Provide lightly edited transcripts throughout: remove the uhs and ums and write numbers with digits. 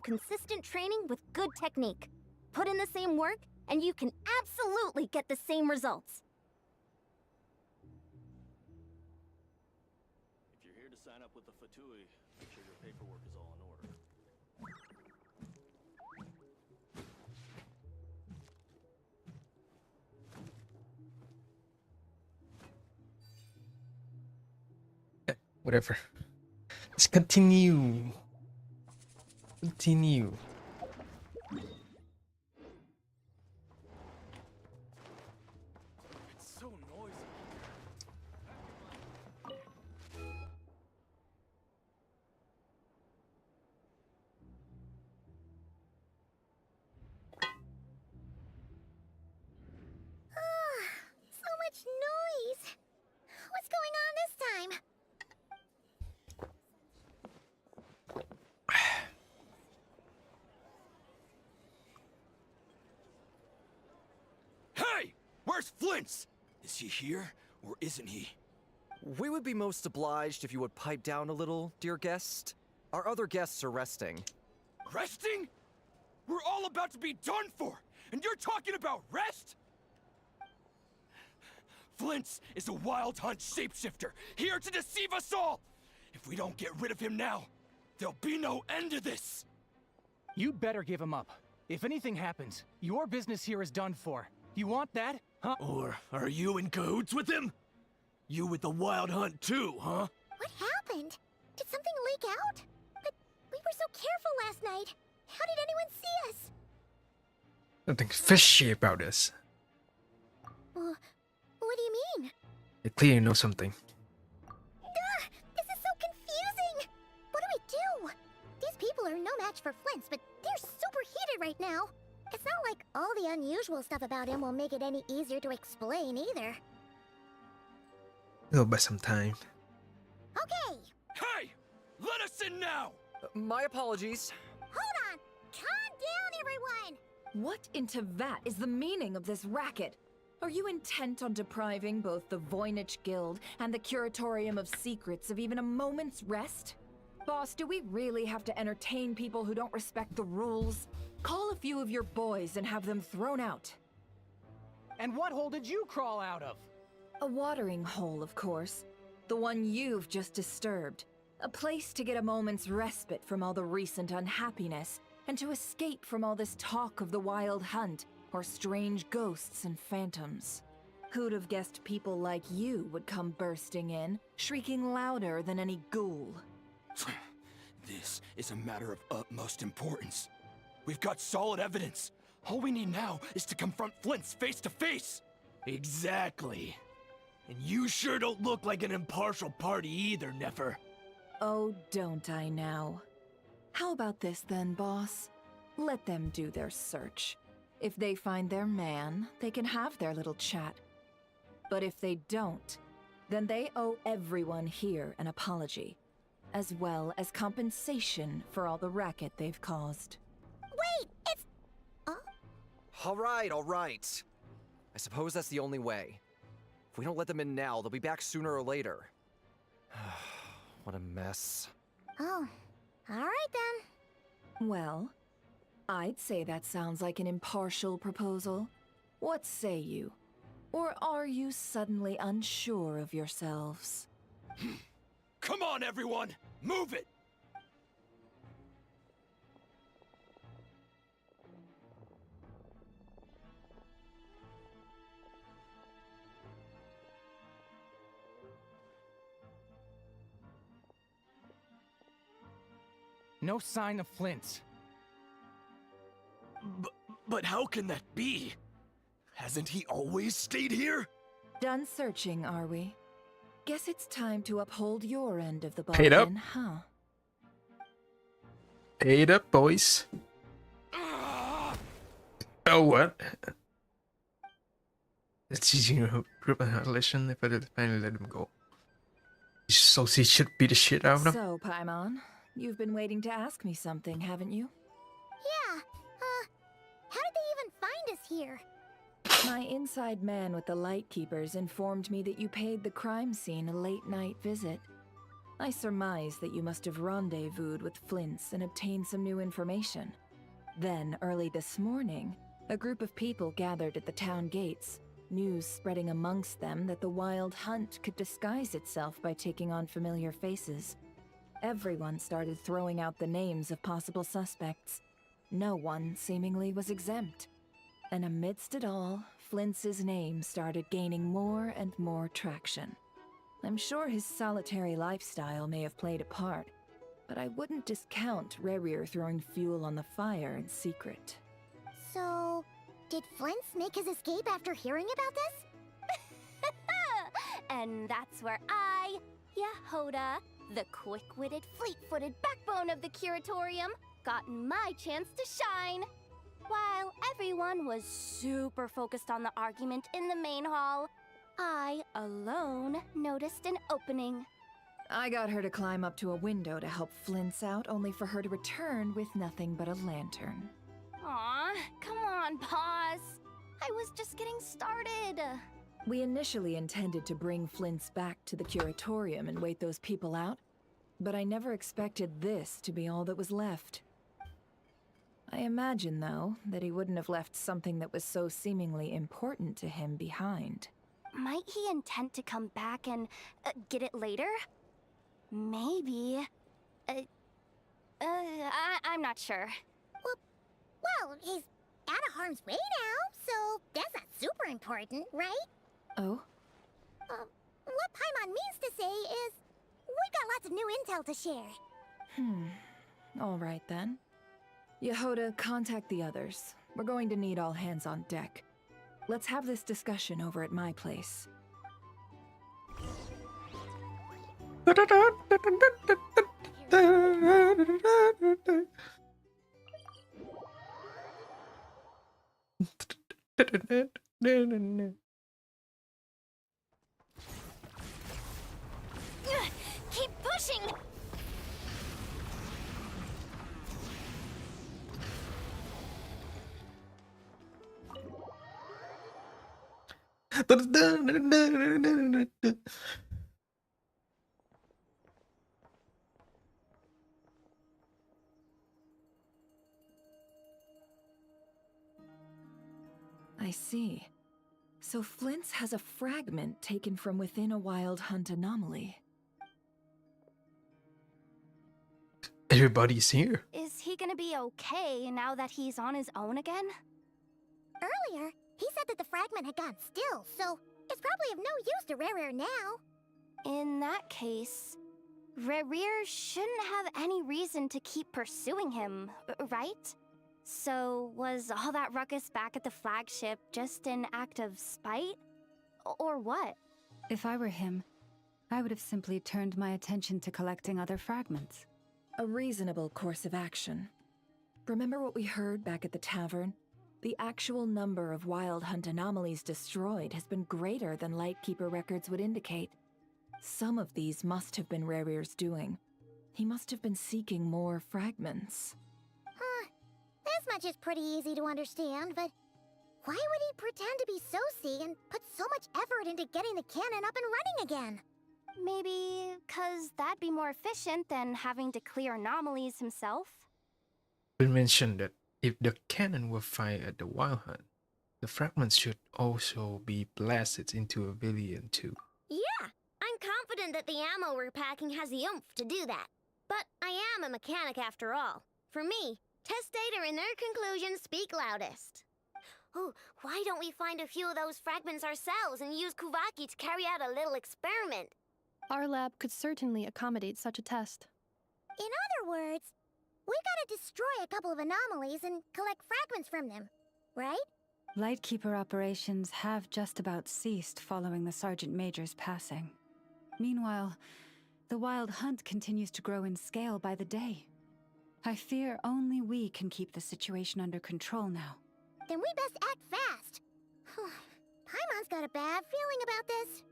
consistent training with good technique. Put in the same work, and you can absolutely get the same results. If you're here to sign up with the Fatui, make sure your paperwork is all in order. Whatever. Let's continue. Continue. It's so noisy. So much noise. What's going on this time? Hey! Where's Flint's? Is he here, or isn't he? We would be most obliged if you would pipe down a little, dear guest. Our other guests are resting. Resting? We're all about to be done for, and you're talking about rest? Flint's is a wild hunt shapeshifter, here to deceive us all! If we don't get rid of him now, there'll be no end to this! You better give him up. If anything happens, your business here is done for. You want that? Huh? Or are you in cahoots with him? You with the wild hunt too, huh? What happened? Did something leak out? But we were so careful last night. How did anyone see us? Something fishy about this. What do you mean? They clearly know something. This is so confusing! What do we do? These people are no match for Flint's, but they're super heated right now. It's not like all the unusual stuff about him will make it any easier to explain either. It'll buy some time. Okay, Hey! Let us in now! My apologies. hold on! Calm down, everyone! What in Tevat is the meaning of this racket? Are you intent on depriving both the Voynich Guild and the Curatorium of Secrets of even a moment's rest? Boss, do we really have to entertain people who don't respect the rules? Call a few of your boys and have them thrown out. And what hole did you crawl out of? A watering hole, of course. The one you've just disturbed. A place to get a moment's respite from all the recent unhappiness, and to escape from all this talk of the wild hunt, or strange ghosts and phantoms. Who'd have guessed people like you would come bursting in, shrieking louder than any ghoul? This is a matter of utmost importance. We've got solid evidence. All we need now is to confront Flint's face to face. Exactly. And you sure don't look like an impartial party either, Nefer. Oh, don't I now? How about this then, boss? Let them do their search. If they find their man, they can have their little chat. But if they don't, then they owe everyone here an apology, as well as compensation for all the racket they've caused. Wait, it's... All right, all right. I suppose that's the only way. If we don't let them in now, they'll be back sooner or later. What a mess. Oh, alright then. Well, I'd say that sounds like an impartial proposal. What say you? Or are you suddenly unsure of yourselves? Come on, everyone! Move it! No sign of Flint. But how can that be? Hasn't he always stayed here? Done searching, are we? Guess it's time to uphold your end of the Paid up. bargain, huh? Paid up, boys. Oh, what? It's easy to group and listen if I did finally let him go. So he should beat the shit out of him. So, Paimon, you've been waiting to ask me something, haven't you? Yeah, how did they even find us here? My inside man with the Lightkeepers informed me that you paid the crime scene a late-night visit. I surmise that you must have rendezvoused with Flints and obtained some new information. Then, early this morning, a group of people gathered at the town gates, news spreading amongst them that the Wild Hunt could disguise itself by taking on familiar faces. Everyone started throwing out the names of possible suspects. No one seemingly was exempt. And amidst it all, Flints' name started gaining more and more traction. I'm sure his solitary lifestyle may have played a part, but I wouldn't discount Rerir throwing fuel on the fire in secret. So, did Flints make his escape after hearing about this? And that's where I, Yehoda, the quick-witted, fleet-footed backbone of the Curatorium, got my chance to shine. While everyone was super focused on the argument in the main hall, I, alone, noticed an opening. I got her to climb up to a window to help Flints out, only for her to return with nothing but a lantern. Aw, come on, boss. I was just getting started. We initially intended to bring Flints back to the Curatorium and wait those people out, but I never expected this to be all that was left. I imagine, though, that he wouldn't have left something that was so seemingly important to him behind. Might he intend to come back and get it later? Maybe. I'm not sure. Well, he's out of harm's way now, so that's not super important, right? Oh? What Paimon means to say is, we've got lots of new intel to share. All right then. Yehoda, contact the others. We're going to need all hands on deck. Let's have this discussion over at my place. Keep pushing! I see. So Flints has a fragment taken from within a Wild Hunt anomaly. Everybody's here. Is he gonna be okay now that he's on his own again? Earlier, he said that the fragment had gone still, so it's probably of no use to Rerir now. In that case, Rerir shouldn't have any reason to keep pursuing him, right? So, was all that ruckus back at the flagship just an act of spite? Or what? If I were him, I would have simply turned my attention to collecting other fragments. A reasonable course of action. Remember what we heard back at the tavern? The actual number of Wild Hunt anomalies destroyed has been greater than Lightkeeper records would indicate. Some of these must have been Rerir's doing. He must have been seeking more fragments. This much is pretty easy to understand, but why would he pretend to be Soci and put so much effort into getting the cannon up and running again? Maybe 'cause that'd be more efficient than having to clear anomalies himself? We mentioned that if the cannon were fired at the Wild Hunt, the fragments should also be blasted into a billion too. Yeah, I'm confident that the ammo we're packing has the oomph to do that. But I am a mechanic after all. For me, test data and their conclusions speak loudest. Oh, why don't we find a few of those fragments ourselves and use Kuvaki to carry out a little experiment? Our lab could certainly accommodate such a test. In other words, we gotta destroy a couple of anomalies and collect fragments from them, right? Lightkeeper operations have just about ceased following the Sergeant Major's passing. Meanwhile, the Wild Hunt continues to grow in scale by the day. I fear only we can keep the situation under control now. Then we best act fast. Paimon's got a bad feeling about this.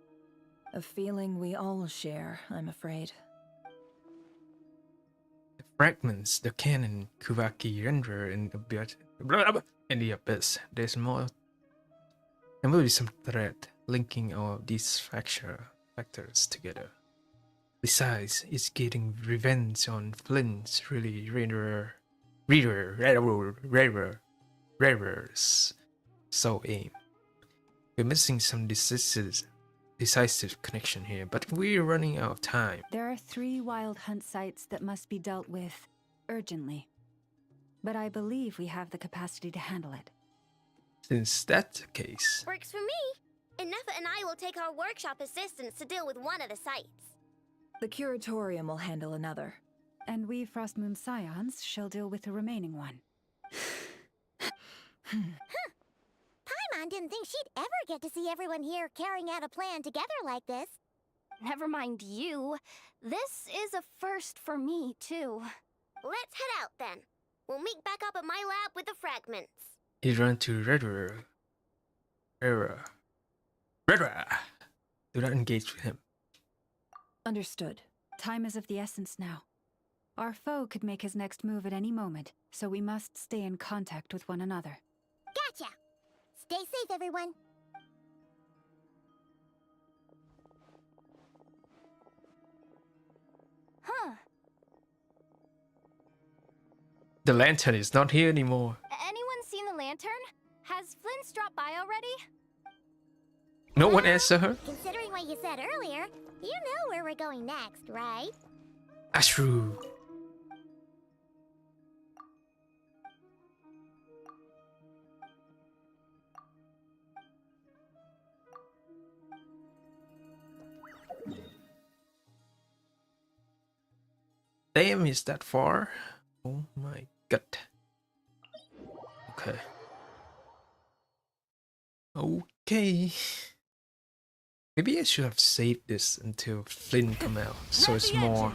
A feeling we all share, I'm afraid. The fragments, the cannon, Kuvaki render in the abyss. There's more. There will be some thread linking all these factors together. Besides, it's getting revenge on Flint's really rarer. So aim. We're missing some decisive connection here, but we're running out of time. There are 3 wild hunt sites that must be dealt with urgently. But I believe we have the capacity to handle it. Since that's the case, Works for me. Enough and I will take our workshop assistants to deal with one of the sites. The curatorium will handle another. And we Frostmoon Scions shall deal with the remaining one. Paimon didn't think she'd ever get to see everyone here carrying out a plan together like this. Never mind you. This is a first for me, too. Let's head out then. We'll meet back up at my lab with the fragments. he ran to Redra. Do not engage with him. Understood. Time is of the essence now. Our foe could make his next move at any moment, so we must stay in contact with one another. Gotcha! Stay safe, everyone. Huh. The lantern is not here anymore. Anyone seen the lantern? Has Flint dropped by already? No one answered her. Considering what you said earlier, you know where we're going next, right? That's true. Damn, is that far? Oh my god. Okay. Okay. Maybe I should have saved this until Flynn come out, so it's more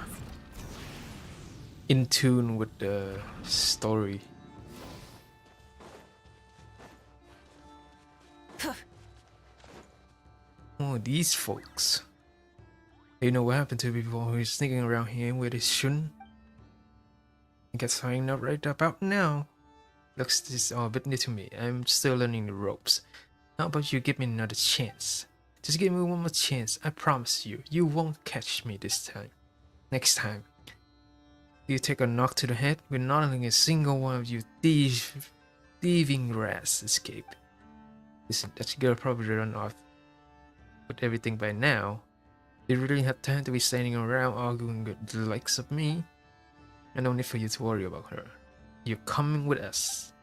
in tune with the story. Oh, these folks. You know what happened to people who are sneaking around here where they shouldn't? I guess signing up right about now. Looks this all a bit new to me. I'm still learning the ropes. How about you give me another chance? Just give me one more chance. I promise you, you won't catch me this time. Next time, you take a knock to the head, we're not letting a single one of you thieving rats escape. Listen, that girl probably run off with everything by now. They really have time to be standing around arguing with the likes of me. And no need for you to worry about her. You're coming with us.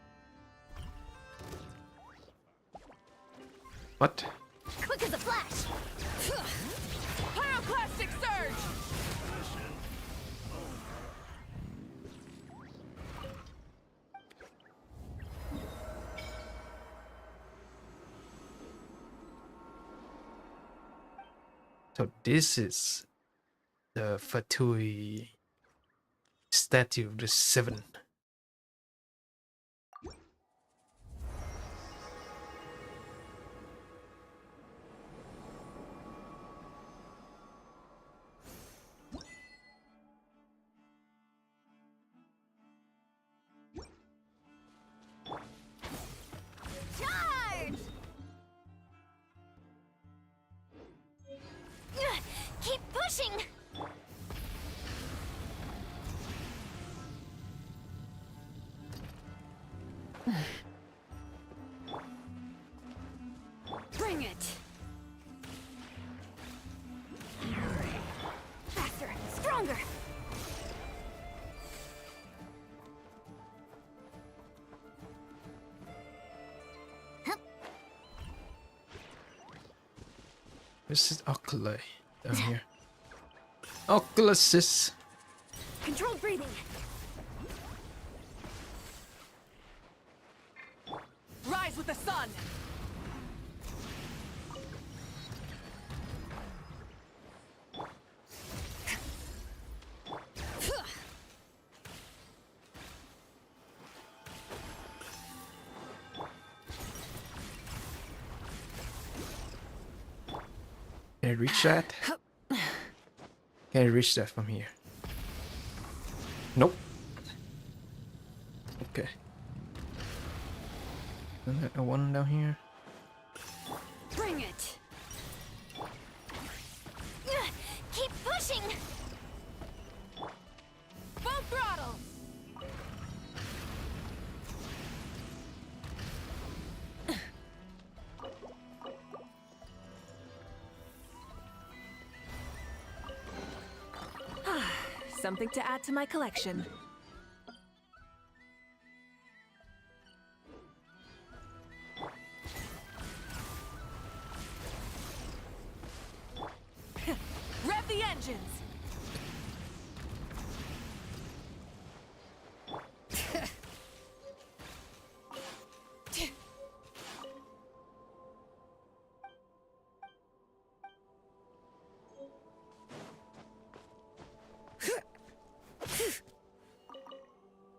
What? Quick as a flash! Pyroclastic surge! So this is the Fatui statue of the 7. Charge! Keep pushing! Bring it! Faster, stronger! This is Oculi down here. Oculusis. Controlled breathing! Rise with the sun! Can I reach that? Can I reach that from here? Nope. Okay. Isn't that the one down here? Bring it! Keep pushing! something to add to my collection. Rev the engines!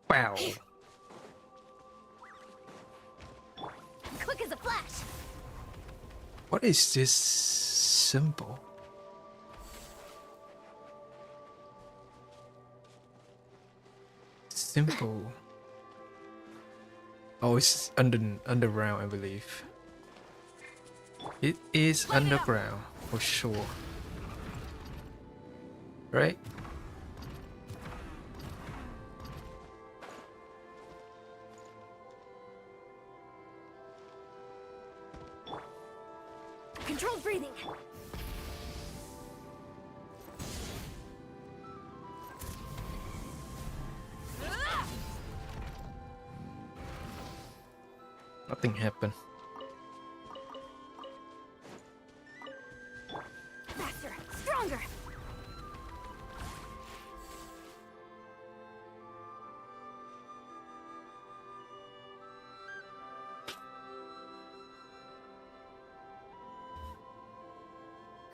Wow. Quick as a flash. What is this symbol? Simple. Oh, it's underground, I believe. It is underground for sure. Right? Controlled breathing. Nothing happened. Faster, stronger.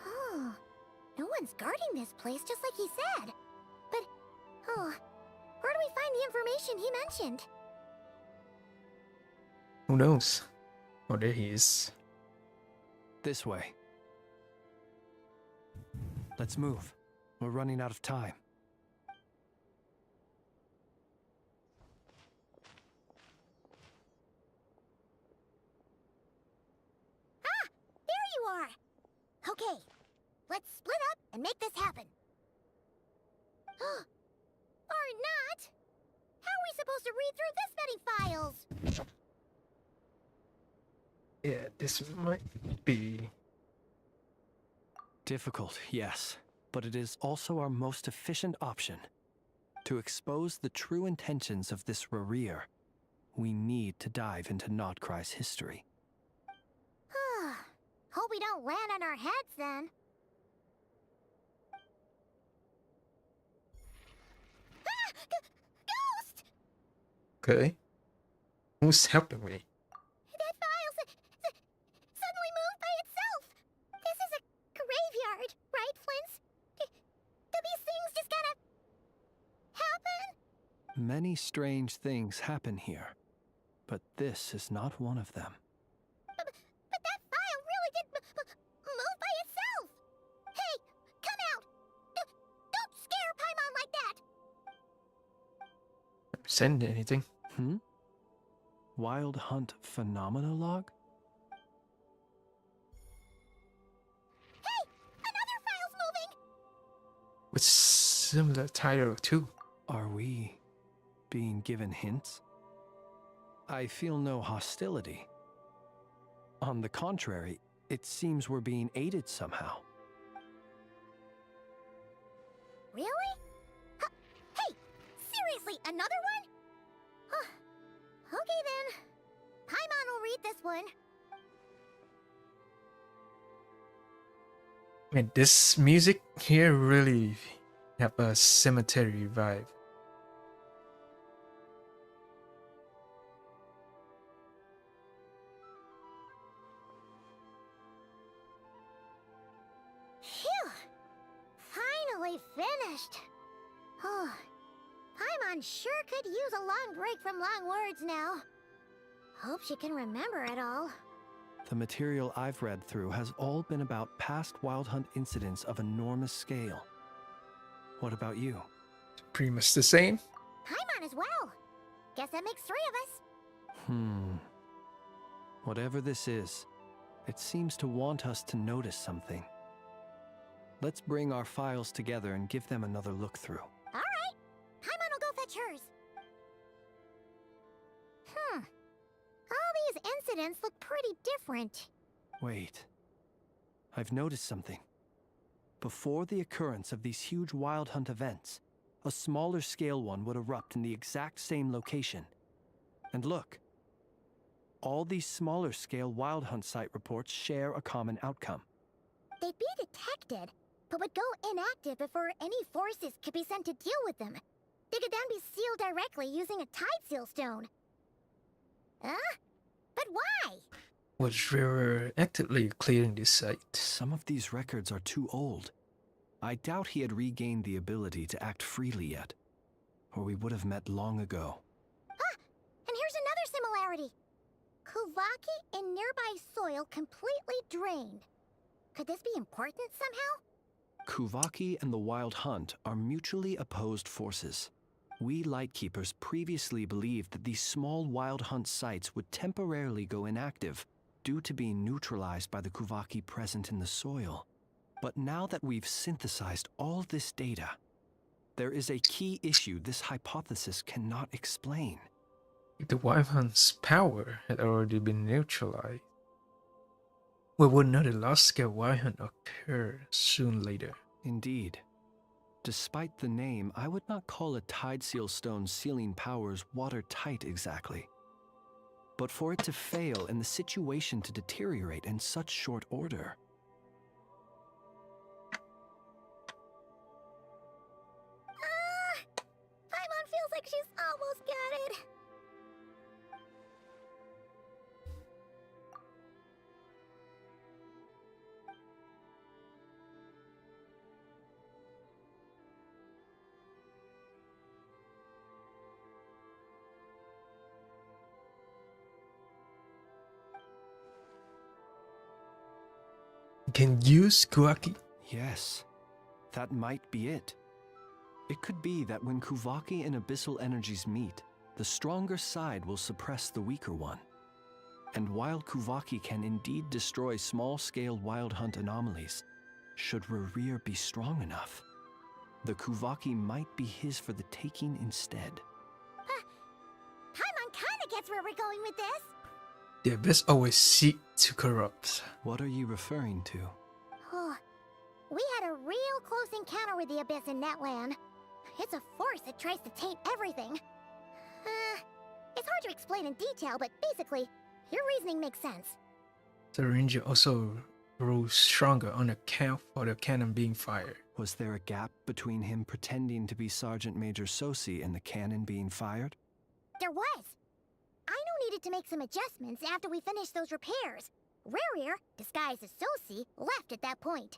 Oh, no one's guarding this place, just like he said. But, oh, where do we find the information he mentioned? Who knows? Oh, there he is. This way. Let's move. We're running out of time. Ah, there you are. Okay, let's split up and make this happen. Or not. How are we supposed to read through this many files? Yeah, this might be. Difficult, yes, but it is also our most efficient option. To expose the true intentions of this Rereer, we need to dive into Nod-Krai's history. Hope we don't land on our heads then. Ah! Ghost! Okay. Who's helping me? That file suddenly moved by itself. This is a graveyard, right, Flint? Do these things just kind of happen? Many strange things happen here, but this is not one of them. But that file really did move by itself. Hey, come out! Don't scare Paimon like that. Send anything? Wild Hunt Phenomenologue? Hey, another file's moving. With similar title too. Are we being given hints? I feel no hostility. On the contrary, it seems we're being aided somehow. Really? Hey, seriously, another one? Okay then. Paimon will read this one. Man, this music here really have a cemetery vibe. Phew! Finally finished. Oh, Paimon sure could use a long break from long words now. Hope she can remember it all. The material I've read through has all been about past Wild Hunt incidents of enormous scale. What about you? Pretty much the same. Paimon as well. Guess that makes 3 of us. Whatever this is, it seems to want us to notice something. Let's bring our files together and give them another look through. All right. Paimon will go fetch hers. All these incidents look pretty different. Wait. I've noticed something. Before the occurrence of these huge Wild Hunt events, a smaller scale one would erupt in the exact same location. And look, all these smaller scale Wild Hunt site reports share a common outcome. They'd be detected, but would go inactive before any forces could be sent to deal with them. They could then be sealed directly using a tide seal stone. Huh? But why? Was River actively clearing this site? Some of these records are too old. I doubt he had regained the ability to act freely yet, or we would have met long ago. Ah! And here's another similarity. Kuvaki in nearby soil completely drained. Could this be important somehow? Kuvaki and the Wild Hunt are mutually opposed forces. We Lightkeepers previously believed that these small Wild Hunt sites would temporarily go inactive due to being neutralized by the Kuvaki present in the soil. But now that we've synthesized all this data, there is a key issue this hypothesis cannot explain. If the Wild Hunt's power had already been neutralized, why would another large-scale Wild Hunt occur soon later? Indeed. Despite the name, I would not call a Tide Seal Stone's sealing powers watertight exactly. But for it to fail and the situation to deteriorate in such short order... Paimon feels like she's almost got it. Can use Kuvaki? Yes, that might be it. It could be that when Kuvaki and Abyssal energies meet, the stronger side will suppress the weaker one. And while Kuvaki can indeed destroy small-scale Wild Hunt anomalies, should Rerir be strong enough, the Kuvaki might be his for the taking instead. Paimon kinda gets where we're going with this. The Abyss always seek to corrupt. What are you referring to? Oh, we had a real close encounter with the Abyss in Netland. It's a force that tries to taint everything. It's hard to explain in detail, but basically, your reasoning makes sense. The Ranger also grew stronger on account of the cannon being fired. Was there a gap between him pretending to be Sergeant Major Sosi and the cannon being fired? There was. Aino needed to make some adjustments after we finished those repairs. Rerir, disguised as Sosi, left at that point,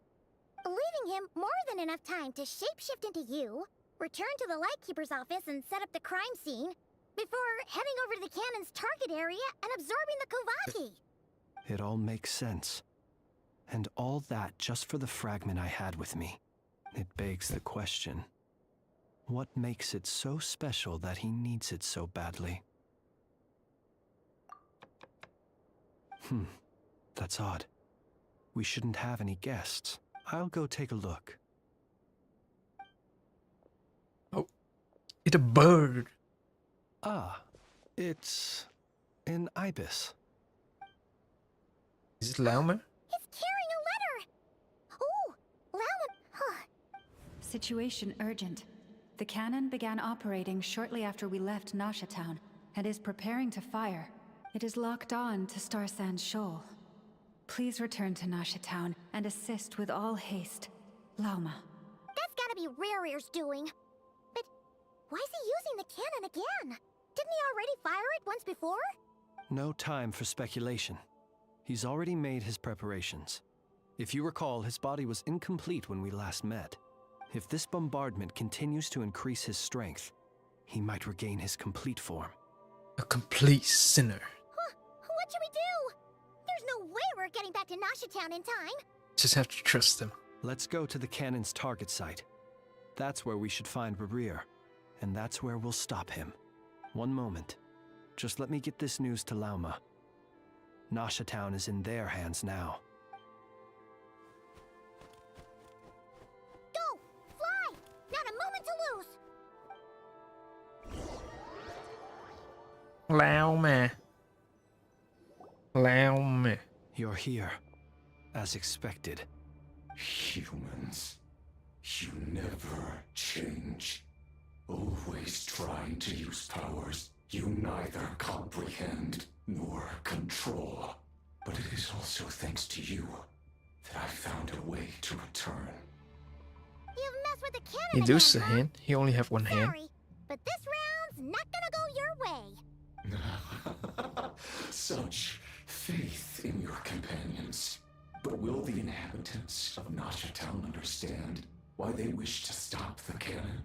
leaving him more than enough time to shapeshift into you, return to the Lightkeeper's office and set up the crime scene, before heading over to the cannon's target area and absorbing the Kuvaki. It all makes sense. And all that just for the fragment I had with me. It begs the question, what makes it so special that he needs it so badly? That's odd. We shouldn't have any guests. I'll go take a look. Oh, it's a bird. Ah, it's an ibis. Is it Lauma? He's carrying a letter! Oh, Lauma... Situation urgent. The cannon began operating shortly after we left Nasha Town and is preparing to fire. It is locked on to Star Sand Shoal. Please return to Nasha Town and assist with all haste. Lauma. That's gotta be Rerir's doing. But why is he using the cannon again? Didn't he already fire it once before? No time for speculation. He's already made his preparations. If you recall, his body was incomplete when we last met. If this bombardment continues to increase his strength, he might regain his complete form. A complete sinner. Huh, what should we do? There's no way we're getting back to Nasha Town in time. Just have to trust him. Let's go to the cannon's target site. That's where we should find Rerir, and that's where we'll stop him. One moment. Just let me get this news to Lauma. Nasha Town is in their hands now. Go! Fly! Not a moment to lose! Lauma. Lauma. You're here, as expected. Humans, you never change. Always trying to use powers you neither comprehend nor control. But it is also thanks to you that I found a way to return. You've messed with the cannon He again, loses a huh? hand. He only have one hand. Sorry, but this round's not gonna go your way. Such faith in your companions. But will the inhabitants of Nasha Town understand why they wish to stop the cannon?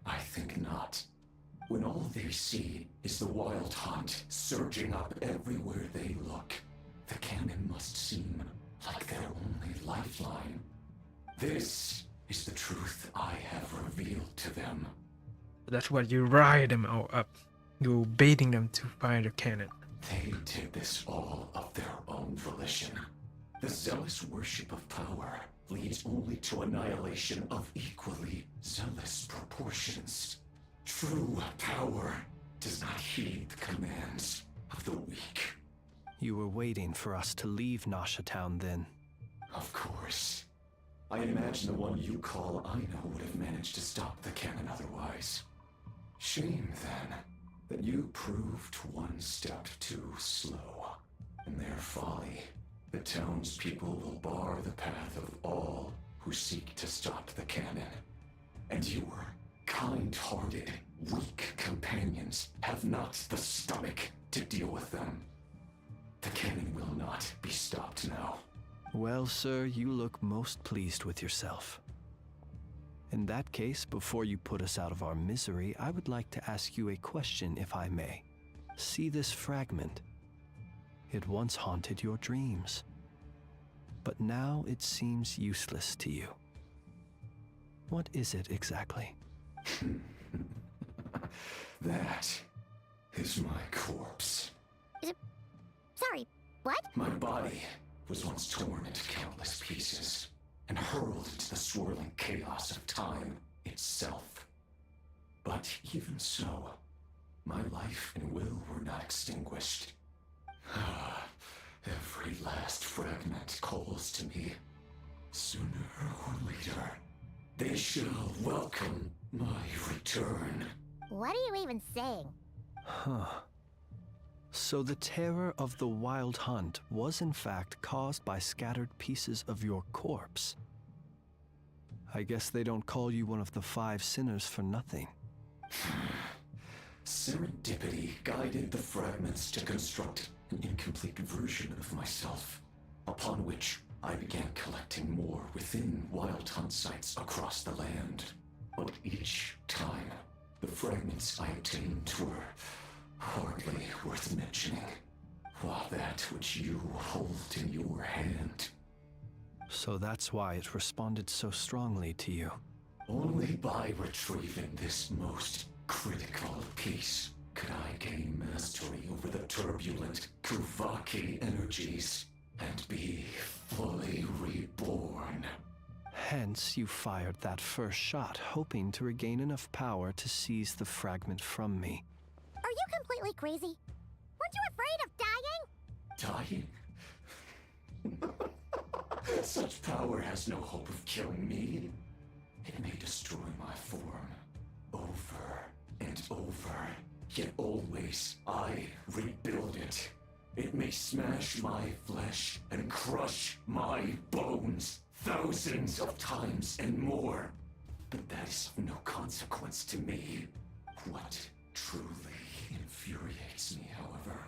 I think not. When all they see is the wild hunt surging up everywhere they look, the cannon must seem like their only lifeline. This is the truth I have revealed to them. That's why you rile them all up. You're baiting them to fire the cannon. They did this all of their own volition. The zealous worship of power leads only to annihilation of equally zealous proportions. True power does not heed the commands of the weak. You were waiting for us to leave Nasha Town then. Of course. I imagine the one you call Aina would have managed to stop the cannon otherwise. Shame, then, that you proved one step too slow. In their folly, the townspeople will bar the path of all who seek to stop the cannon. And your kind-hearted, weak companions have not the stomach to deal with them. The cannon will not be stopped now. Well, sir, you look most pleased with yourself. In that case, before you put us out of our misery, I would like to ask you a question, if I may. See this fragment? It once haunted your dreams, but now it seems useless to you. What is it exactly? That is my corpse. Sorry, what? My body was once torn into countless pieces and hurled into the swirling chaos of time itself. But even so, my life and will were not extinguished. Every last fragment calls to me. Sooner or later, they shall welcome my return. What are you even saying? Huh. So the terror of the wild hunt was in fact caused by scattered pieces of your corpse. I guess they don't call you one of the 5 sinners for nothing. Serendipity guided the fragments to construct an incomplete version of myself, upon which I began collecting more within wild hunt sites across the land. But each time, the fragments I obtained were hardly worth mentioning, while that which you hold in your hand. So that's why it responded so strongly to you. Only by retrieving this most critical piece could I gain mastery over the turbulent Kuvaki energies and be fully reborn. Hence, you fired that first shot, hoping to regain enough power to seize the fragment from me. Are you completely crazy? Weren't you afraid of dying? Dying? Such power has no hope of killing me. It may destroy my form over and over, yet always I rebuild it. It may smash my flesh and crush my bones thousands of times and more. But that is of no consequence to me. What truly infuriates me, however,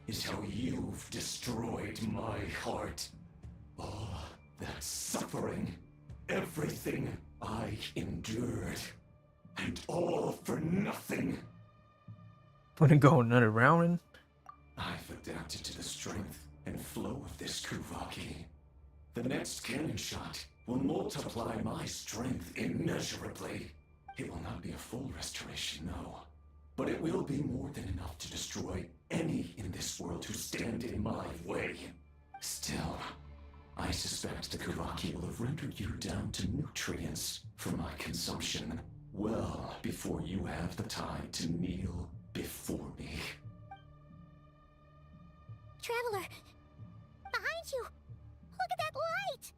is how you've destroyed my heart. All that suffering, everything I endured, and all for nothing. Wanna go another round in? I've adapted to the strength and flow of this Kuvaki. The next cannon shot will multiply my strength immeasurably. It will not be a full restoration, no. But it will be more than enough to destroy any in this world who stand in my way. Still, I suspect the Kuvaki will have rendered you down to nutrients for my consumption well before you have the time to kneel before me. Traveler, behind you! Look at that light!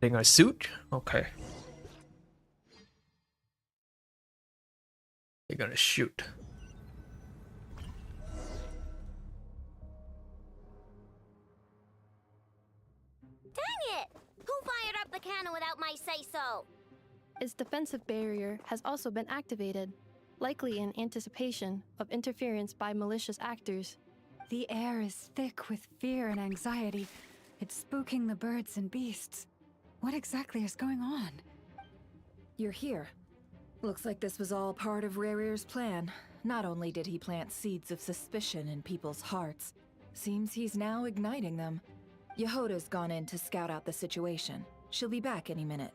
Getting a suit? Okay. They're gonna shoot. Dang it! Who fired up the cannon without my say-so? Its defensive barrier has also been activated, likely in anticipation of interference by malicious actors. The air is thick with fear and anxiety. It's spooking the birds and beasts. What exactly is going on? You're here. Looks like this was all part of Rarir's plan. Not only did he plant seeds of suspicion in people's hearts, seems he's now igniting them. Yehoda's gone in to scout out the situation. She'll be back any minute.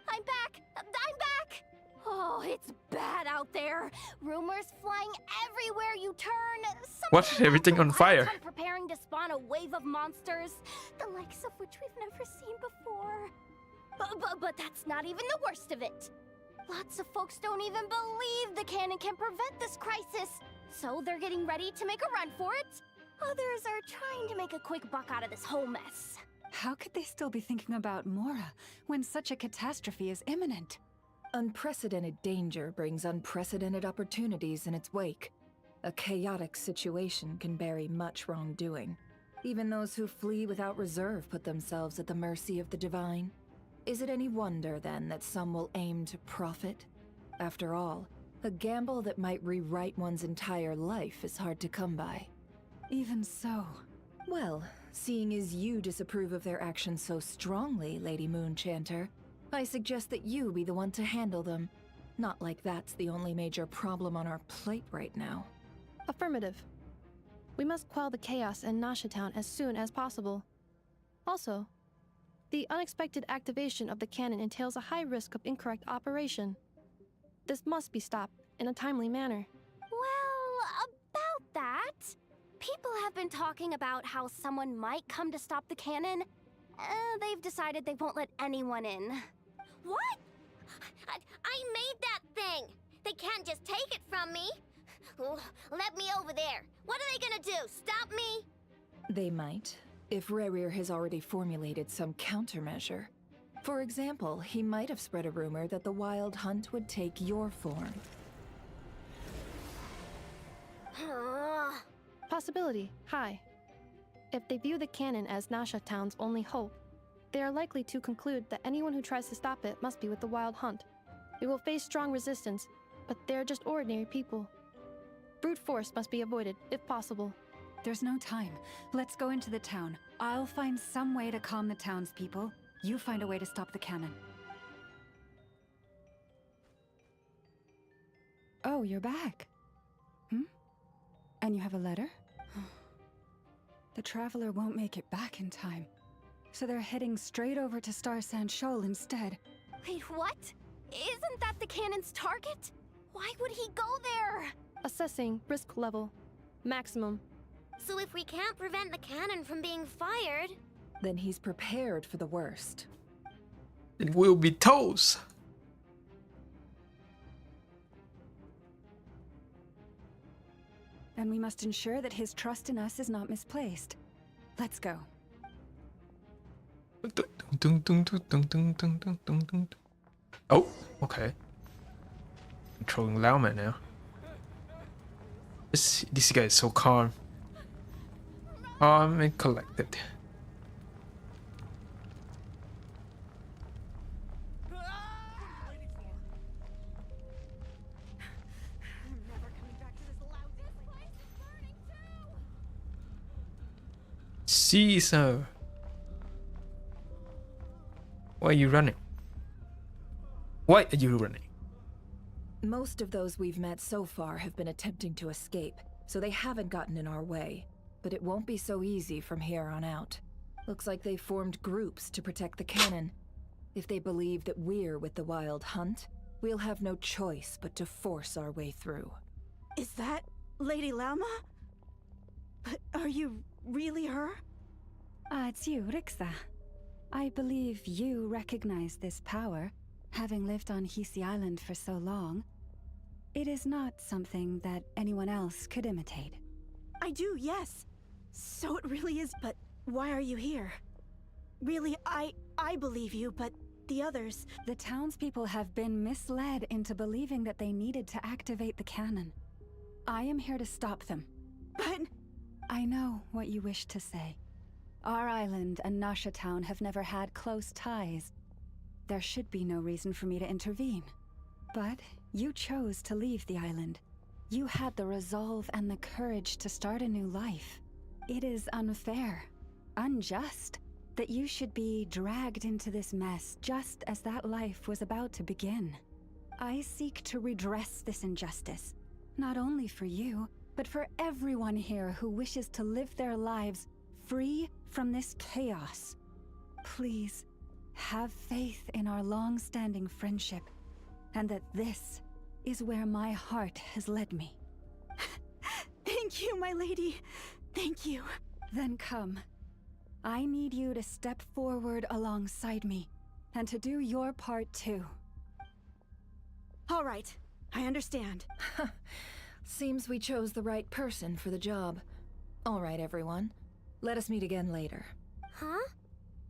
I'm back! I'm back! Oh, it's bad out there. Rumors flying everywhere you turn. What? Everything on fire? I'm preparing to spawn a wave of monsters, the likes of which we've never seen before. But that's not even the worst of it. Lots of folks don't even believe the cannon can prevent this crisis, so they're getting ready to make a run for it. Others are trying to make a quick buck out of this whole mess. How could they still be thinking about Mora when such a catastrophe is imminent? Unprecedented danger brings unprecedented opportunities in its wake. A chaotic situation can bury much wrongdoing. Even those who flee without reserve put themselves at the mercy of the divine. Is it any wonder, then, that some will aim to profit? After all, a gamble that might rewrite one's entire life is hard to come by. Even so. Well, seeing as you disapprove of their actions so strongly, Lady Moonchanter, I suggest that you be the one to handle them. Not like that's the only major problem on our plate right now. Affirmative. We must quell the chaos in Nasha Town as soon as possible. Also, the unexpected activation of the cannon entails a high risk of incorrect operation. This must be stopped in a timely manner. Well, about that, people have been talking about how someone might come to stop the cannon. They've decided they won't let anyone in. What? I made that thing! They can't just take it from me! Let me over there! What are they gonna do? Stop me? They might, if Rarir has already formulated some countermeasure. For example, he might have spread a rumor that the Wild Hunt would take your form. Possibility high. If they view the cannon as Nasha Town's only hope, they are likely to conclude that anyone who tries to stop it must be with the Wild Hunt. We will face strong resistance, but they're just ordinary people. Brute force must be avoided, if possible. There's no time. Let's go into the town. I'll find some way to calm the townspeople. You find a way to stop the cannon. Oh, you're back. And you have a letter? The Traveler won't make it back in time. So they're heading straight over to Star Sand Shoal instead. Wait, what? Isn't that the cannon's target? Why would he go there? Assessing risk level. Maximum. So if we can't prevent the cannon from being fired... Then he's prepared for the worst. It will be toast. And we must ensure that his trust in us is not misplaced. Let's go. Oh, okay. Controlling Lauman now. This guy is so calm. Calm and collected. Caesar! Why are you running? Why are you running? Most of those we've met so far have been attempting to escape, so they haven't gotten in our way. But it won't be so easy from here on out. Looks like they formed groups to protect the cannon. If they believe that we're with the Wild Hunt, we'll have no choice but to force our way through. Is that Lady Lauma? But are you really her? It's you, Rixa. I believe you recognize this power, having lived on Hisi Island for so long. It is not something that anyone else could imitate. I do, yes. So it really is, but why are you here? Really, I believe you, but the others. The townspeople have been misled into believing that they needed to activate the cannon. I am here to stop them. But I know what you wish to say. Our island and Nasha Town have never had close ties. There should be no reason for me to intervene. But you chose to leave the island. You had the resolve and the courage to start a new life. It is unfair, unjust, that you should be dragged into this mess just as that life was about to begin. I seek to redress this injustice, not only for you, but for everyone here who wishes to live their lives free from this chaos. Please, have faith in our long-standing friendship, and that this is where my heart has led me. thank you, my lady. Thank you. Then come. I need you to step forward alongside me, and to do your part too. All right, I understand. Seems we chose the right person for the job. All right, everyone. Let us meet again later. Huh?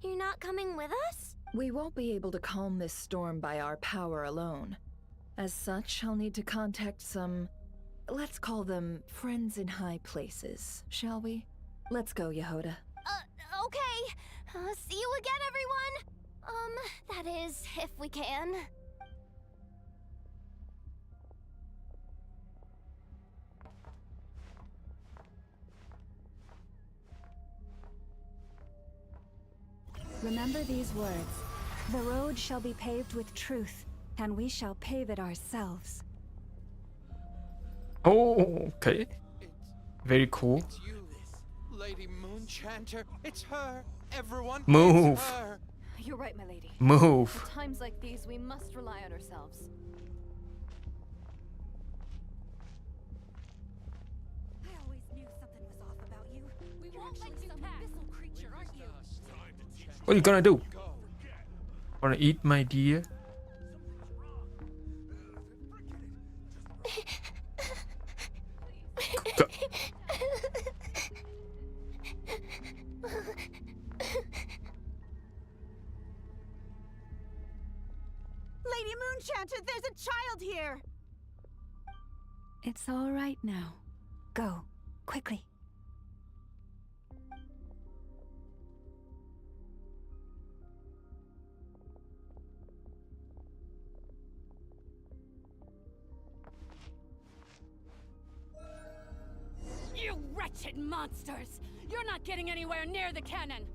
You're not coming with us? We won't be able to calm this storm by our power alone. As such, I'll need to contact some... let's call them friends in high places, shall we? Let's go, Yehoda. Okay. See you again, everyone. That is, if we can. Remember these words. The road shall be paved with truth, and we shall pave it ourselves. Oh, okay. Very cool. It's you, Lady Moonchanter. It's her. Everyone. Move. It's her. You're right, my lady. Move. At times like these, we must rely on ourselves. I always knew something was off about you. We won't let you pass. Missile creature, aren't you? What are you gonna do? Wanna eat my dear? Go. Lady Moonchanter, there's a child here! It's all right now. Go, quickly. You wretched monsters! You're not getting anywhere near the cannon!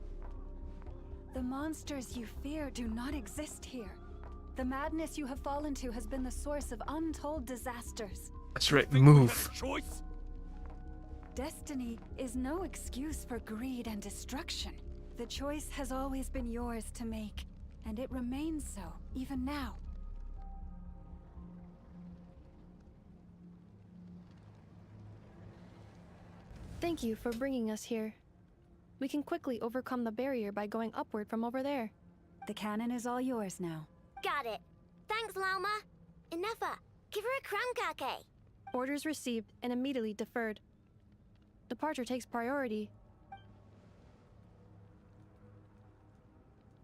The monsters you fear do not exist here. The madness you have fallen to has been the source of untold disasters. That's right, move. Choice? Destiny is no excuse for greed and destruction. The choice has always been yours to make, and it remains so, even now. Thank you for bringing us here. We can quickly overcome the barrier by going upward from over there. The cannon is all yours now. Got it. Thanks, Lauma. Enougha, give her a crown kake. Orders received and immediately deferred. Departure takes priority.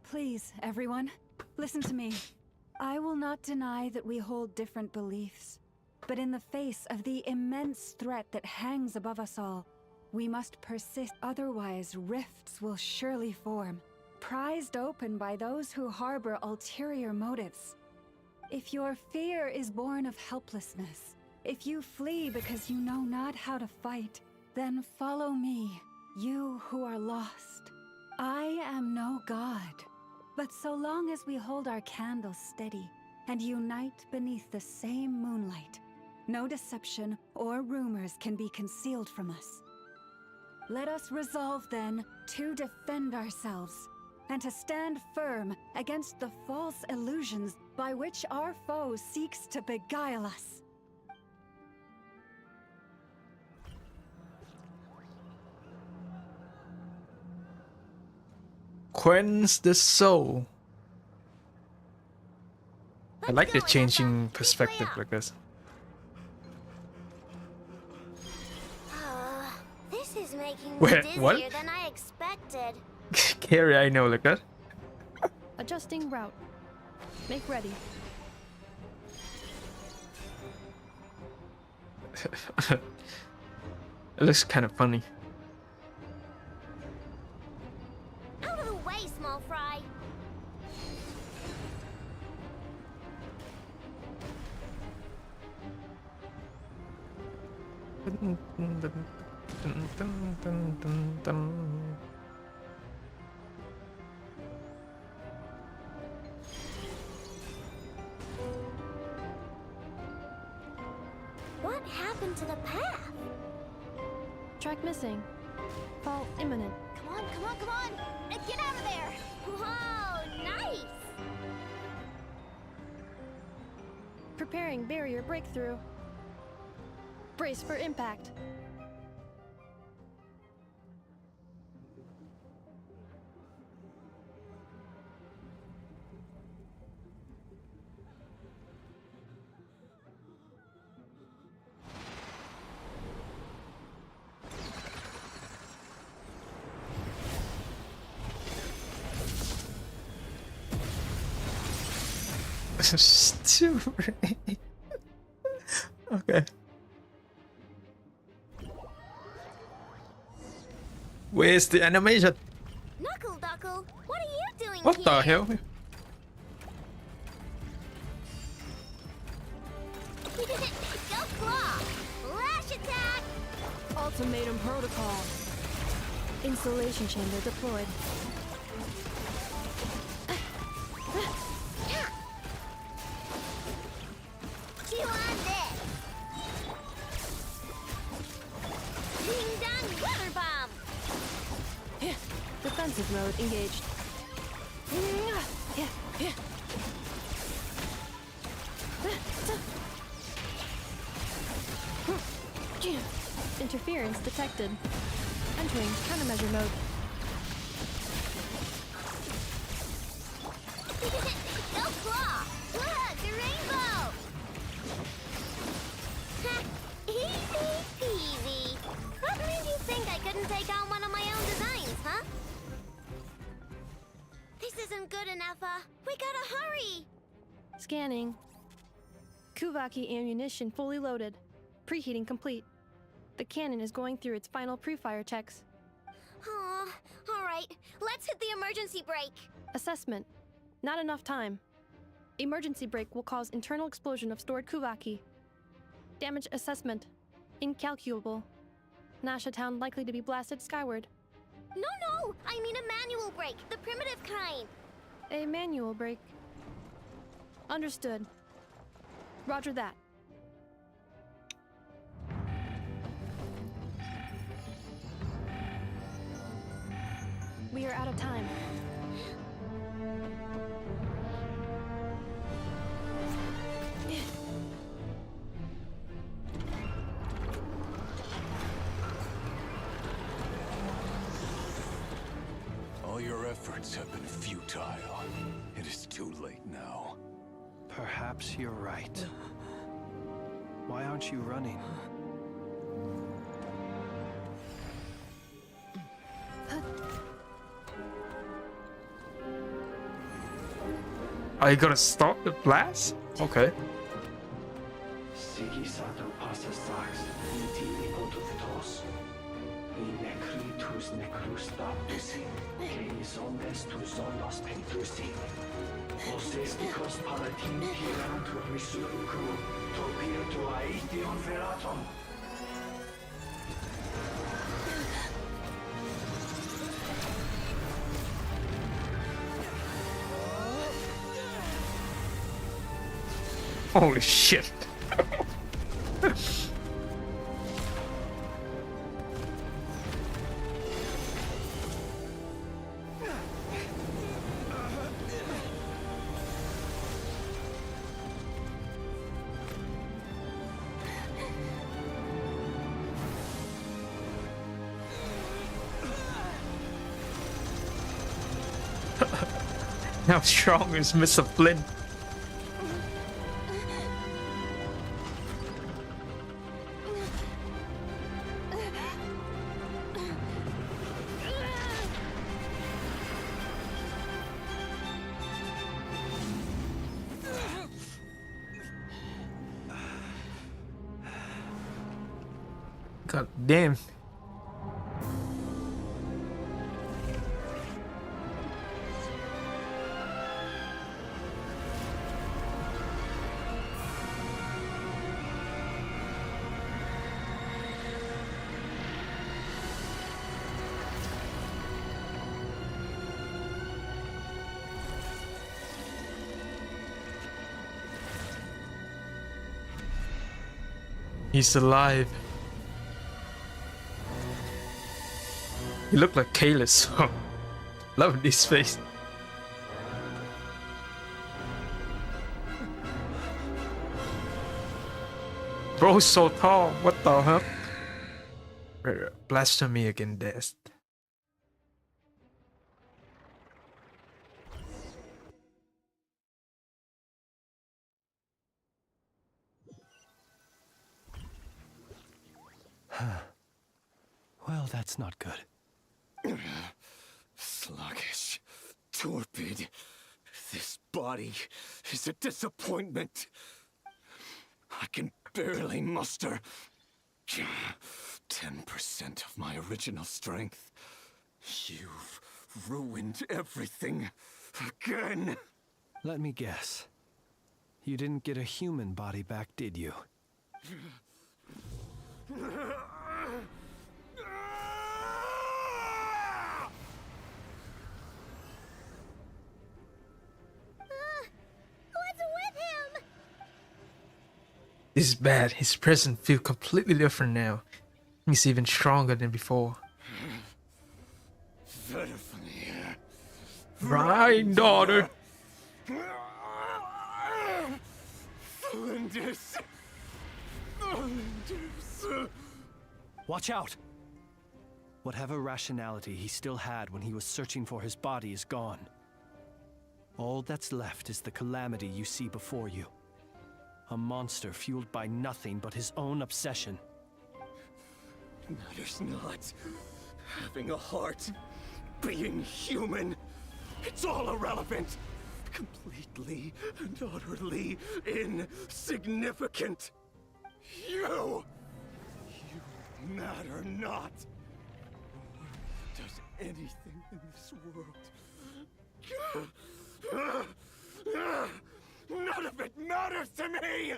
Please, everyone, listen to me. I will not deny that we hold different beliefs. But in the face of the immense threat that hangs above us all, we must persist, otherwise rifts will surely form, prized open by those who harbor ulterior motives. If your fear is born of helplessness, if you flee because you know not how to fight, then follow me, you who are lost. I am no god, but so long as we hold our candles steady and unite beneath the same moonlight, no deception or rumors can be concealed from us. Let us resolve then to defend ourselves and to stand firm against the false illusions by which our foe seeks to beguile us. Quench the soul. I like the changing perspective like this. This is making me Wait, dizzier what? than I expected. Carrie, I know like that. Adjusting route. Make ready. It looks kind of funny. Out of the way, small fry. What happened to the path? Track missing. Fall imminent. Come on, come on, come on! Get out of there! Whoa, nice! Preparing barrier breakthrough. Brace for impact. Stupid. Okay. Where's the animation? Knuckle Duckle, what are you doing What here? the hell? Go claw! Flash attack! Ultimatum protocol. Insulation chamber deployed. Chew on this! Ding dong water bomb! Defensive mode engaged. Interference detected. Entering countermeasure mode. Go claw! Look, the rainbow! Easy peasy. What made you think I couldn't take on one of my own designs, huh? This isn't good enough, we gotta hurry! Scanning. Kuvaki ammunition fully loaded. Preheating complete. The cannon is going through its final pre-fire checks. Aw, alright, let's hit the emergency brake. Assessment. Not enough time. Emergency brake will cause internal explosion of stored Kuvaki. Damage assessment. Incalculable. Nasha Town likely to be blasted skyward. No, I mean a manual brake, the primitive kind. A manual brake. Understood. Roger that. We are out of time. All your efforts have been futile. It is too late now. Perhaps you're right. Why aren't you running? Are you gonna stop the blast? Okay. Holy shit. How strong is Mr. Flynn? God damn. He's alive. He looked like Kalis. Love this face. Bro's so tall. What the heck? Blasphemy against death. Well, that's not good. Sluggish, torpid. This body is a disappointment. I can barely muster 10% of my original strength. You've ruined everything again. Let me guess. You didn't get a human body back, did you? This is bad. His presence feels completely different now. He's even stronger than before. Right, daughter. Watch out! Whatever rationality he still had when he was searching for his body is gone. All that's left is the calamity you see before you. A monster fueled by nothing but his own obsession. Matters not. Having a heart, being human, it's all irrelevant. Completely and utterly insignificant. You matter not. Does anything in this world. None of it matters to me!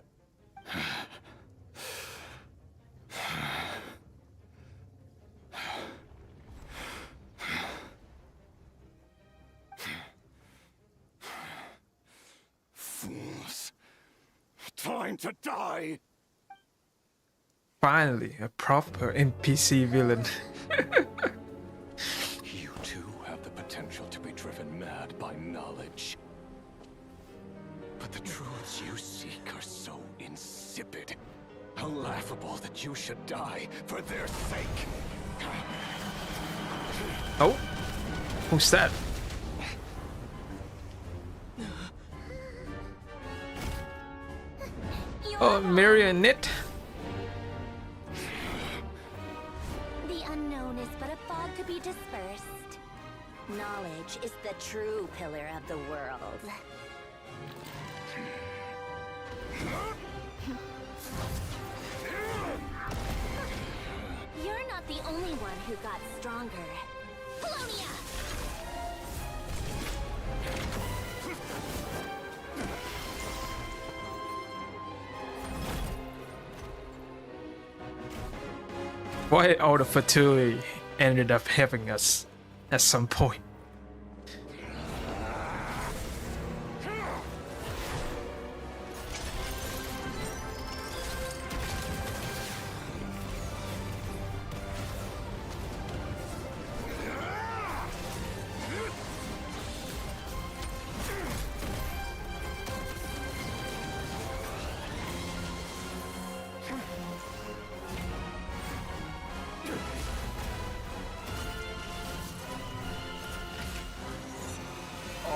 Fools. Time to die! Finally, a proper NPC villain. You too have the potential to be driven mad by knowledge. But the truths you seek are so insipid. How laughable that you should die for their sake. Oh? Who's that? Oh, Marionette. The unknown is but a fog to be dispersed. Knowledge is the true pillar of the world. You're not the only one who got stronger. Polonia! Why all the Fatui ended up having us at some point?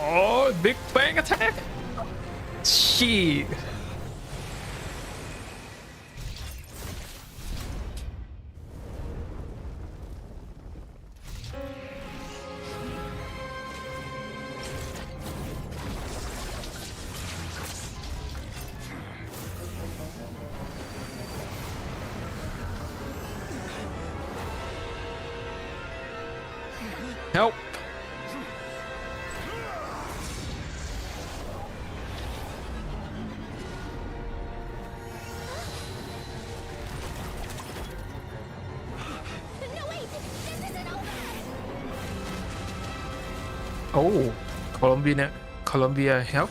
Oh, big bang attack! Shit! Help! No, wait! This isn't over! Oh, Colombia help?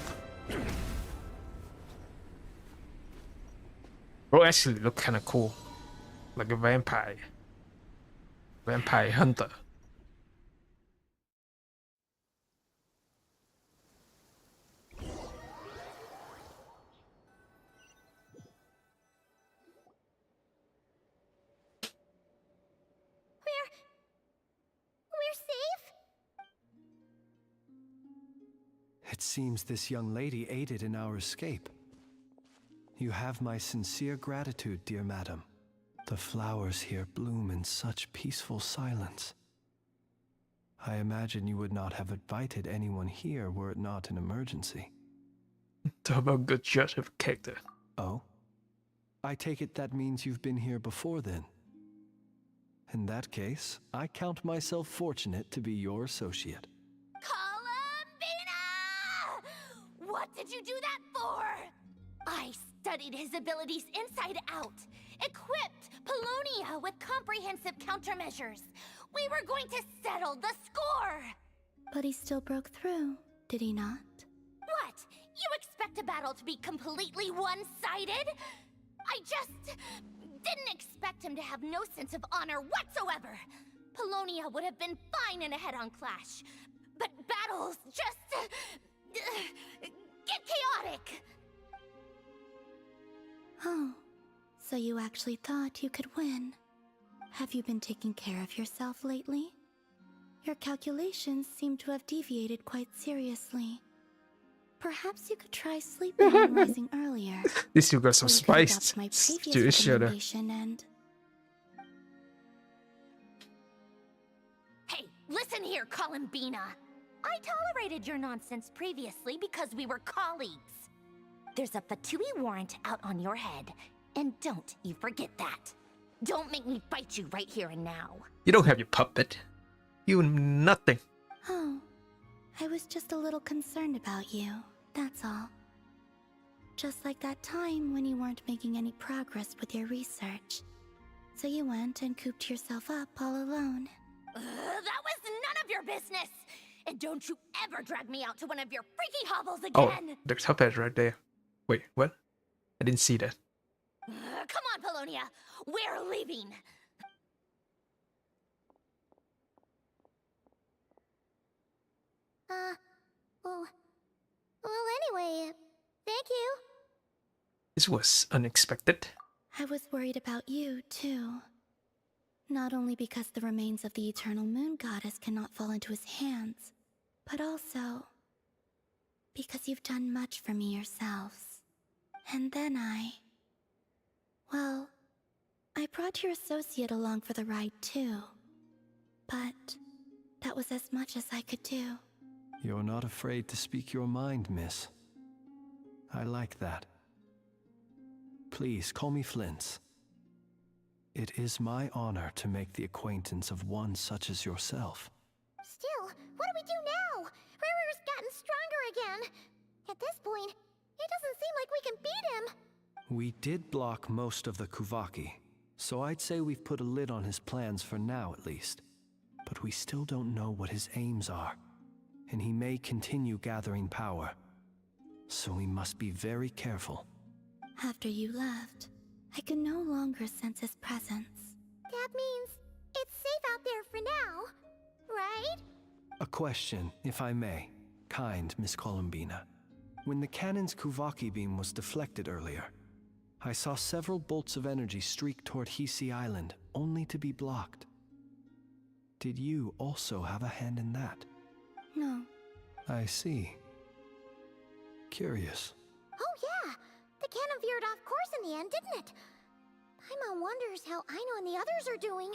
Bro actually look kind of cool. Like a vampire. Vampire hunter. We're safe? It seems this young lady aided in our escape. You have my sincere gratitude, dear madam. The flowers here bloom in such peaceful silence. I imagine you would not have invited anyone here were it not an emergency. Talk about good judge of character. Oh? I take it that means you've been here before then. In that case, I count myself fortunate to be your associate. Columbina! What did you do that for? I studied his abilities inside out. Equipped Polonia with comprehensive countermeasures. We were going to settle the score. But he still broke through, did he not? What? You expect a battle to be completely one-sided? I just didn't expect him to have no sense of honor whatsoever. Polonia would have been fine in a head-on clash. But battles just get chaotic. Oh, so you actually thought you could win. Have you been taking care of yourself lately? Your calculations seem to have deviated quite seriously. Perhaps you could try sleeping and rising earlier. This you got some Or you could spice adopt my to previous each other. recommendation and... Hey, listen here, Columbina. I tolerated your nonsense previously because we were colleagues. There's a Fatui warrant out on your head, and don't you forget that. Don't make me fight you right here and now. You don't have your puppet. You nothing. Oh, I was just a little concerned about you, that's all. Just like that time when you weren't making any progress with your research. So you went and cooped yourself up all alone. That was none of your business! And don't you ever drag me out to one of your freaky hovels Oh, again! the puppet right there. Wait, what? I didn't see that. Come on, Polonia! We're leaving! Well, anyway, thank you. This was unexpected. I was worried about you, too. Not only because the remains of the Eternal Moon Goddess cannot fall into his hands, but also because you've done much for me yourselves. And then well, I brought your associate along for the ride, too. But that was as much as I could do. You're not afraid to speak your mind, miss. I like that. Please call me Flint's. It is my honor to make the acquaintance of one such as yourself. Still, what do we do now? Rarer's gotten stronger again. At this point, it doesn't seem like we can beat him. We did block most of the Kuvaki, so I'd say we've put a lid on his plans for now at least. But we still don't know what his aims are, and he may continue gathering power. So we must be very careful. After you left, I could no longer sense his presence. That means it's safe out there for now, right? A question, if I may, kind Miss Columbina. When the cannon's Kuvaki beam was deflected earlier, I saw several bolts of energy streak toward Hisi Island, only to be blocked. Did you also have a hand in that? No. I see. Curious. Oh yeah! The cannon veered off course in the end, didn't it? Paimon wonders how Aino and the others are doing.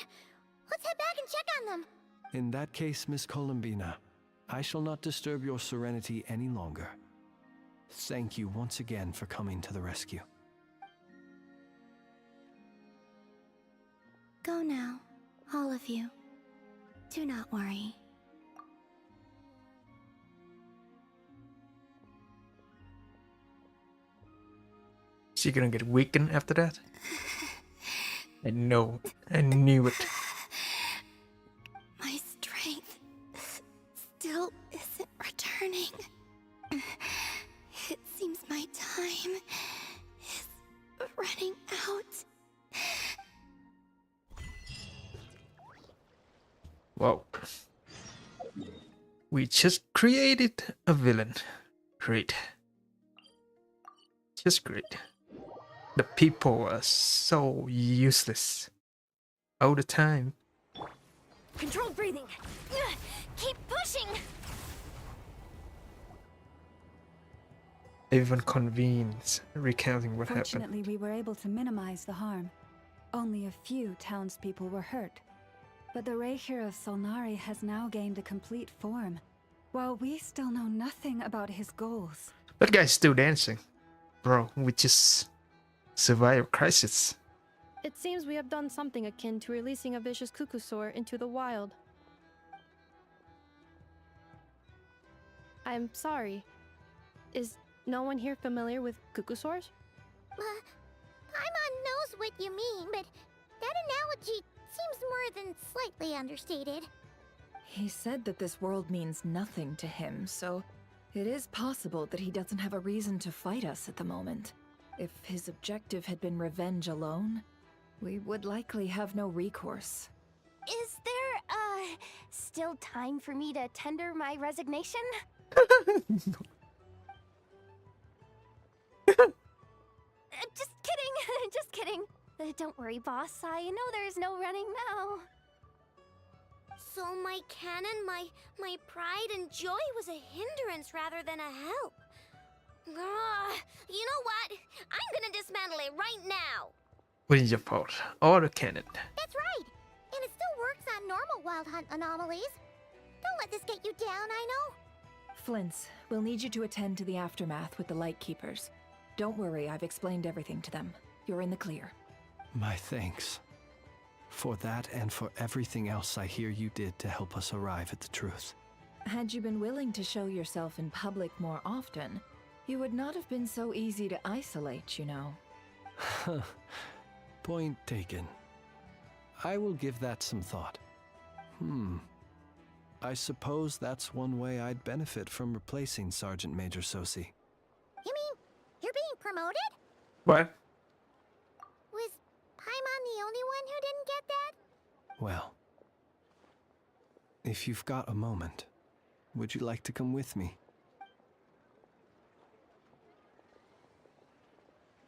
Let's head back and check on them. In that case, Miss Columbina, I shall not disturb your serenity any longer. Thank you once again for coming to the rescue. Go now, all of you. Do not worry. She gonna get weakened after that? I know. I knew it. My strength still isn't returning. It seems my time is running out. Whoa. We just created a villain. Great. Just great. The people are so useless. All the time. Controlled breathing. Keep pushing. Even convenes recounting what happened. Fortunately, we were able to minimize the harm. Only a few townspeople were hurt. But the Reikir of Solnari has now gained a complete form, while we still know nothing about his goals. That guy's still dancing. Bro, we just survived a crisis. It seems we have done something akin to releasing a vicious Kukusaur into the wild. I'm sorry. Is no one here familiar with Kukusaurs? Paimon knows what you mean, but that analogy seems more than slightly understated. He said that this world means nothing to him, so it is possible that he doesn't have a reason to fight us at the moment. If his objective had been revenge alone, we would likely have no recourse. Is there, still time for me to tender my resignation? Just kidding, just kidding. Don't worry, boss. I know there's no running now. So my cannon, my pride and joy was a hindrance rather than a help. You know what? I'm gonna dismantle it right now. What is your fault? Or the cannon? That's right. And it still works on normal wild hunt anomalies. Don't let this get you down, I know. Flints, we'll need you to attend to the aftermath with the Lightkeepers. Don't worry, I've explained everything to them. You're in the clear. My thanks. For that and for everything else I hear you did to help us arrive at the truth. Had you been willing to show yourself in public more often, you would not have been so easy to isolate, you know. Point taken. I will give that some thought. I suppose that's one way I'd benefit from replacing Sergeant Major Sosi. You mean you're being promoted? What? Was Paimon the only one who didn't get that? Well, if you've got a moment, would you like to come with me?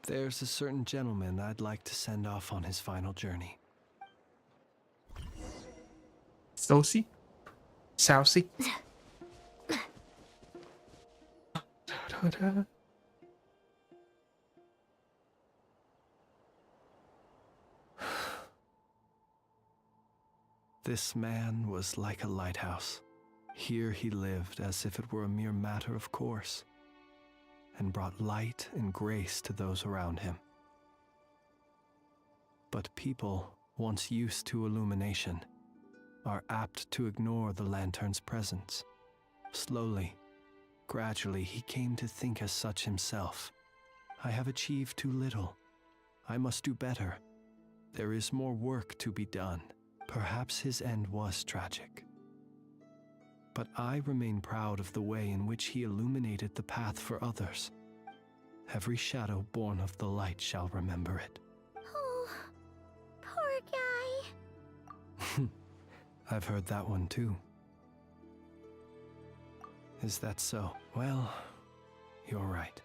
There's a certain gentleman I'd like to send off on his final journey. Sosi? Sousy? This man was like a lighthouse. Here he lived as if it were a mere matter of course, and brought light and grace to those around him. But people, once used to illumination, are apt to ignore the lantern's presence. Slowly, gradually, he came to think as such himself. I have achieved too little. I must do better. There is more work to be done. Perhaps his end was tragic. But I remain proud of the way in which he illuminated the path for others. Every shadow born of the light shall remember it. Oh, poor guy. I've heard that one too. Is that so? Well, you're right.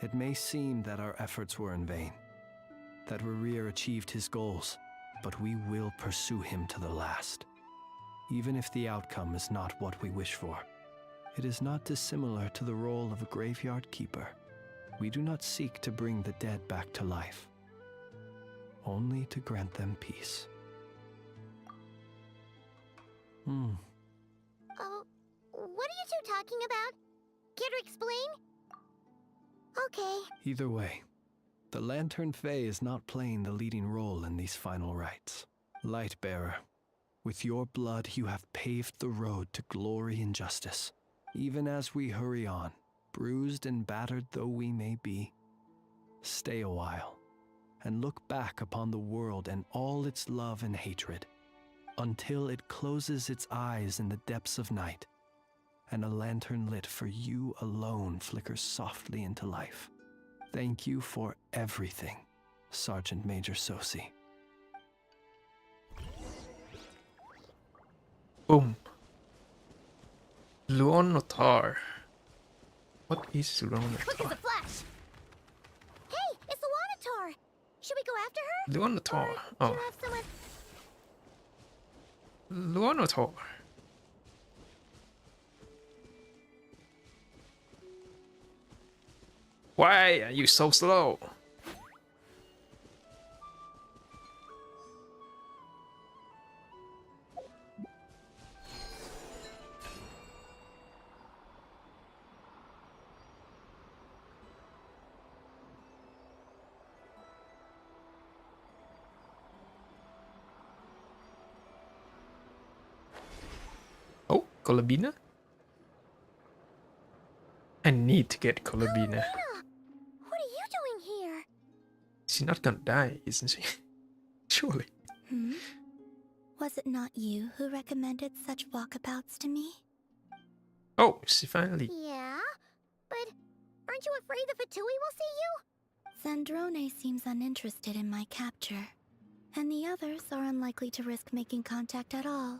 It may seem that our efforts were in vain, that Rerir achieved his goals, but we will pursue him to the last. Even if the outcome is not what we wish for. It is not dissimilar to the role of a graveyard keeper. We do not seek to bring the dead back to life, only to grant them peace. Oh, what are you two talking about? Care to explain? Okay. Either way, the Lantern Fae is not playing the leading role in these final rites. Lightbearer, with your blood you have paved the road to glory and justice. Even as we hurry on, bruised and battered though we may be, stay a while and look back upon the world and all its love and hatred until it closes its eyes in the depths of night and a lantern lit for you alone flickers softly into life. Thank you for everything, Sergeant Major Sosi. Boom. Luonotar. What is Quick as Luonotar? a flash! Hey, it's the Wanator! Should we go after her? Luonotar. Or should Oh, I have someone... Luonotar. Why are you so slow? Oh, Colabina? I need to get Colabina. What are you doing here? She's not gonna die, isn't she? Surely. Hmm? Was it not you who recommended such walkabouts to me? Oh, she finally. Yeah? But aren't you afraid the Fatui will see you? Zandrone seems uninterested in my capture, and the others are unlikely to risk making contact at all.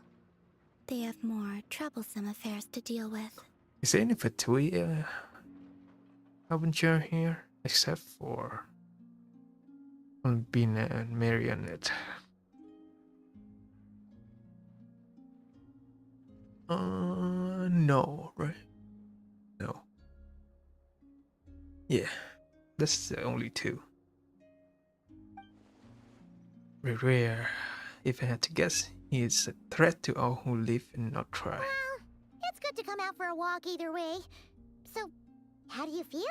They have more troublesome affairs to deal with. Is there any Fatui Avenger here? Except for Albina and Marionette. No, right? No. Yeah, that's the only two. Rare. If I had to guess, he is a threat to all who live in Nod-Krai. Well, it's good to come out for a walk either way. So, how do you feel?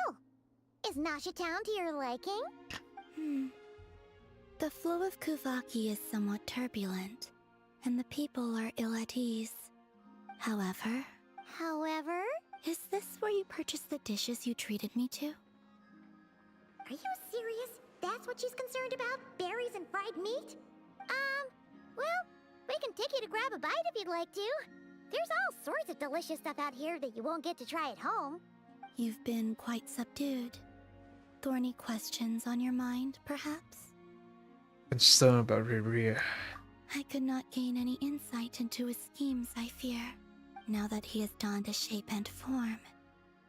Is Nasha Town to your liking? The flow of Kuvaki is somewhat turbulent, and the people are ill at ease. However... Is this where you purchased the dishes you treated me to? Are you serious? That's what she's concerned about? Berries and fried meat? Well, we can take you to grab a bite if you'd like to. There's all sorts of delicious stuff out here that you won't get to try at home. You've been quite subdued. Thorny questions on your mind, perhaps? Concerned about Rare. I could not gain any insight into his schemes, I fear. Now that he has donned a shape and form,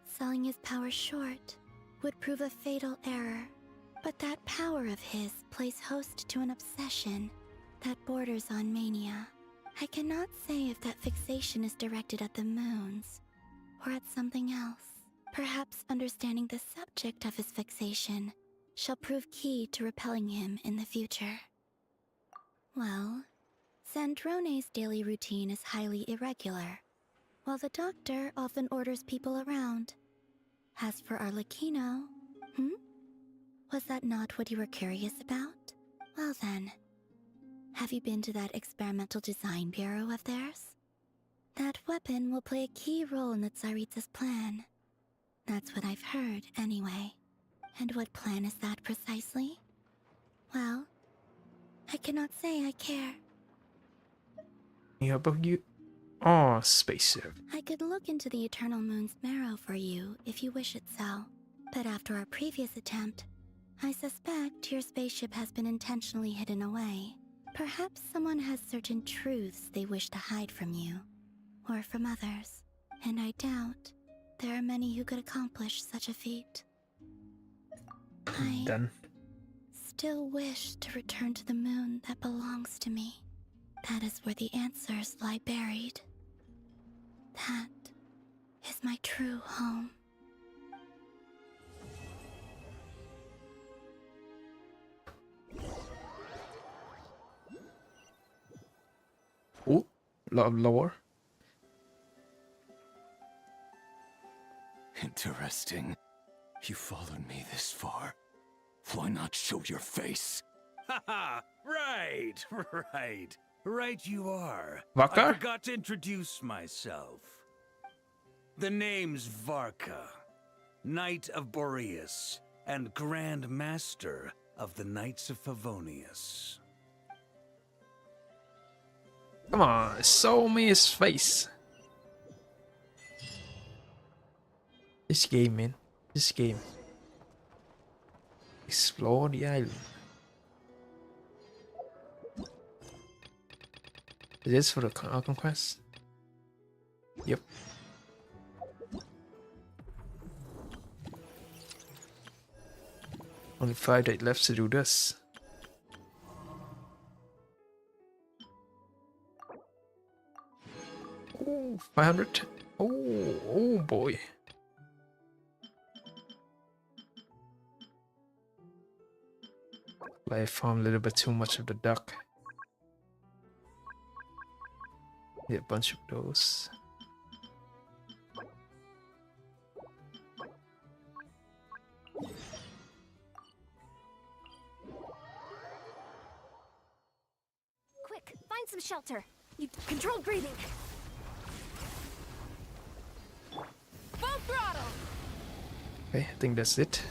selling his power short would prove a fatal error. But that power of his plays host to an obsession that borders on mania. I cannot say if that fixation is directed at the moons or at something else. Perhaps understanding the subject of his fixation shall prove key to repelling him in the future. Well, Zandrone's daily routine is highly irregular, while the doctor often orders people around. As for Arlecchino, was that not what you were curious about? Well then, have you been to that experimental design bureau of theirs? That weapon will play a key role in the Tsaritsa's plan. That's what I've heard, anyway. And what plan is that precisely? Well, I cannot say I care. How about you? Oh, spaceship. I could look into the Eternal Moon's marrow for you if you wish it so. But after our previous attempt, I suspect your spaceship has been intentionally hidden away. Perhaps someone has certain truths they wish to hide from you, or from others. And I doubt there are many who could accomplish such a feat. I Done. still wish to return to the moon that belongs to me. That is where the answers lie buried. That is my true home. Oh, lot of lore. Interesting. You followed me this far. Why not show your face? Haha! Right, right. Right you are. Vakar? I forgot to introduce myself. The name's Varka, Knight of Boreas, and Grand Master of the Knights of Favonius. Come on, show me his face. This game, man. This game. Explore the island. Is this for the conquest? Yep. Only 5 days left to do this. Oh, 500. Oh boy. I found a little bit too much of the duck. Yeah, a bunch of those. Quick, find some shelter. You controlled breathing. Full throttle! Okay, I think that's it.